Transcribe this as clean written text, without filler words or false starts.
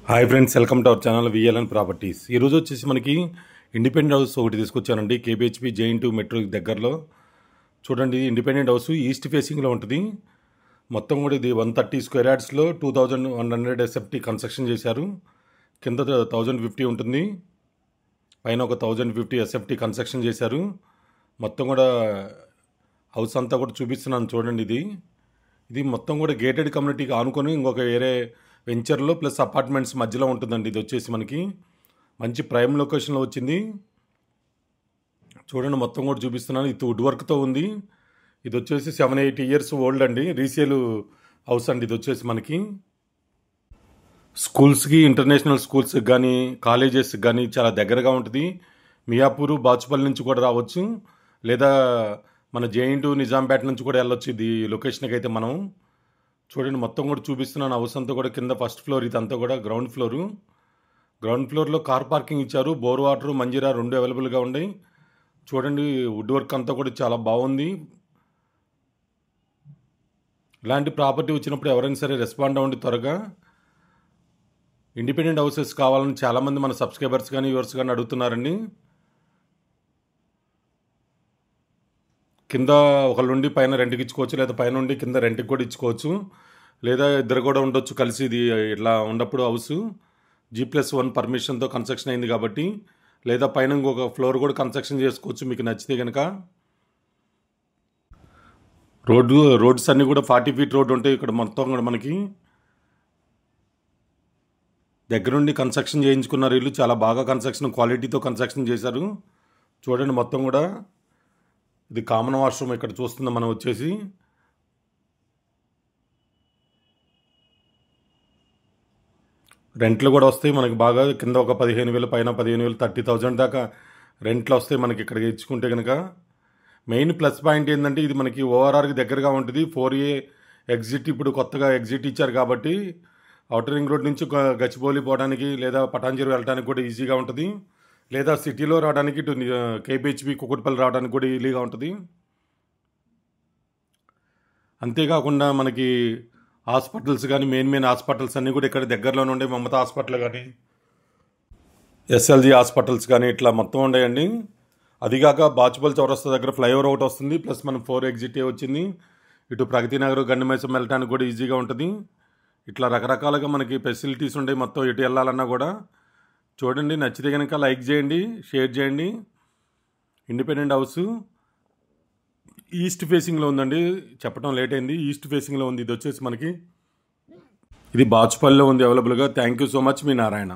Hi friends, welcome to our channel VLN properties. ఈరోజు వచ్చేసి మనకి ఇండిపెండెంట్ హౌస్ ఒకటి తీసుకొచ్చానండి. కేబిహెచ్పి జెఇన్2 మెట్రో దగ్గరలో చూడండి. ఇండిపెండెంట్ హౌస్ ఈస్ట్ ఫేసింగ్లో ఉంటుంది. మొత్తం కూడా ఇది 130 స్క్వేర్ యార్డ్స్లో 2100 ఎస్ఎఫ్టీ కన్స్ట్రక్షన్ చేశారు. కింద 1050 ఉంటుంది, పైన ఒక 1050 ఎస్ఎఫ్టీ కన్స్ట్రక్షన్ చేశారు. మొత్తం కూడా హౌస్ అంతా కూడా చూపిస్తున్నాను చూడండి. ఇది మొత్తం కూడా గేటెడ్ కమ్యూనిటీకి ఆనుకొని ఇంకొక వేరే వెంచర్లో ప్లస్ అపార్ట్మెంట్స్ మధ్యలో ఉంటుందండి. ఇది వచ్చేసి మనకి మంచి ప్రైమ్ లొకేషన్లో వచ్చింది. చూడండి, మొత్తం కూడా చూపిస్తున్నాను. ఇది వుడ్ వర్క్తో ఉంది. ఇది వచ్చేసి 7-8 ఇయర్స్ ఓల్డ్ అండి. రీసేల్ హౌస్ అండి. ఇది వచ్చేసి మనకి స్కూల్స్కి, ఇంటర్నేషనల్ స్కూల్స్కి కానీ కాలేజెస్కి కానీ చాలా దగ్గరగా ఉంటుంది. మియాపూర్, బాచుపల్లి నుంచి కూడా రావచ్చు, లేదా మన జెఇన్2 నిజాంపేట నుంచి కూడా వెళ్ళొచ్చు. ఇది లొకేషన్కి అయితే మనం చూడండి, మొత్తం కూడా చూపిస్తున్నాను. హౌస్ అంతా కూడా కింద ఫస్ట్ ఫ్లోర్, ఇదంతా కూడా గ్రౌండ్ ఫ్లోర్లో కార్ పార్కింగ్ ఇచ్చారు. బోర్ వాటర్, మంజీరా రెండు అవైలబుల్గా ఉన్నాయి. చూడండి, వుడ్ వర్క్ అంతా కూడా చాలా బాగుంది. ఇలాంటి ప్రాపర్టీ వచ్చినప్పుడు ఎవరైనా సరే రెస్పాండ్ అవ్వండి త్వరగా. ఇండిపెండెంట్ హౌసెస్ కావాలని చాలామంది మన సబ్స్క్రైబర్స్ కానీ వ్యూవర్స్ కానీ అడుగుతున్నారండి. కింద ఒకళ్ళ నుండి పైన రెంట్కి ఇచ్చుకోవచ్చు, లేదా పైన నుండి కింద రెంట్కి కూడా ఇచ్చుకోవచ్చు, లేదా ఇద్దరు కూడా ఉండొచ్చు కలిసి. ఇది ఇట్లా ఉన్నప్పుడు హౌస్ G+1 పర్మిషన్తో కన్స్ట్రక్షన్ అయింది కాబట్టి, లేదా పైన ఇంకొక ఫ్లోర్ కూడా కన్స్ట్రక్షన్ చేసుకోవచ్చు మీకు నచ్చితే కనుక. రోడ్స్ అన్నీ కూడా 40 ఫీట్ రోడ్ ఉంటాయి. ఇక్కడ మొత్తం కూడా మనకి దగ్గరుండి కన్స్ట్రక్షన్ చేయించుకున్నారు. ఇల్లు చాలా బాగా కన్స్ట్రక్షన్ క్వాలిటీతో కన్స్ట్రక్షన్ చేశారు. చూడండి, మొత్తం కూడా ఇది కామన్ వాష్రూమ్ ఇక్కడ చూస్తున్నాం మనం. వచ్చేసి రెంట్లు కూడా వస్తాయి మనకి బాగా. కింద ఒక 15,000, పైన 15,000, 30,000 దాకా రెంట్లు వస్తాయి మనకి ఇక్కడ ఇచ్చుకుంటే కనుక. మెయిన్ ప్లస్ పాయింట్ ఏంటంటే ఇది మనకి ఓఆర్ఆర్కి దగ్గరగా ఉంటుంది. 4A ఎగ్జిట్ ఇప్పుడు కొత్తగా ఎగ్జిట్ ఇచ్చారు కాబట్టి ఔటర్ రింగ్ రోడ్ నుంచి గచ్చిబౌలి పోవడానికి, లేదా పటాన్చెరు వెళ్ళడానికి కూడా ఈజీగా ఉంటుంది, లేదా సిటీలో రావడానికి ఇటు కేబిహెచ్పి కుకుట్పల్లి రావడానికి కూడా ఈజీగా ఉంటుంది. అంతేకాకుండా మనకి హాస్పిటల్స్ కానీ మెయిన్ హాస్పిటల్స్ అన్నీ కూడా ఇక్కడ దగ్గరలోనే ఉండే. మమతా హాస్పిటల్ కానీ, SLG హాస్పిటల్స్ కానీ ఇట్లా మొత్తం ఉన్నాయండి. అదిగాక బాచుపల్లి చౌరస్తా దగ్గర ఫ్లైఓవర్ ఒకటి వస్తుంది, ప్లస్ మనం 4 ఎగ్జిట్ వచ్చింది. ఇటు ప్రగతి నగర్, గండిమైసం వెళ్ళడానికి కూడా ఈజీగా ఉంటుంది. ఇట్లా రకరకాలుగా మనకి ఫెసిలిటీస్ ఉంటాయి మొత్తం ఎటు వెళ్ళాలన్నా కూడా. చూడండి, నచ్చితే కనుక లైక్ చేయండి, షేర్ చేయండి. ఇండిపెండెంట్ హౌస్ ఈస్ట్ ఫేసింగ్లో ఉందండి. చెప్పడం లేట్ అయింది. ఈస్ట్ ఫేసింగ్లో ఉంది. ఇది వచ్చేసి మనకి ఇది బాచుపల్లిలో ఉంది అవైలబుల్గా. Thank you so much, me Narayana.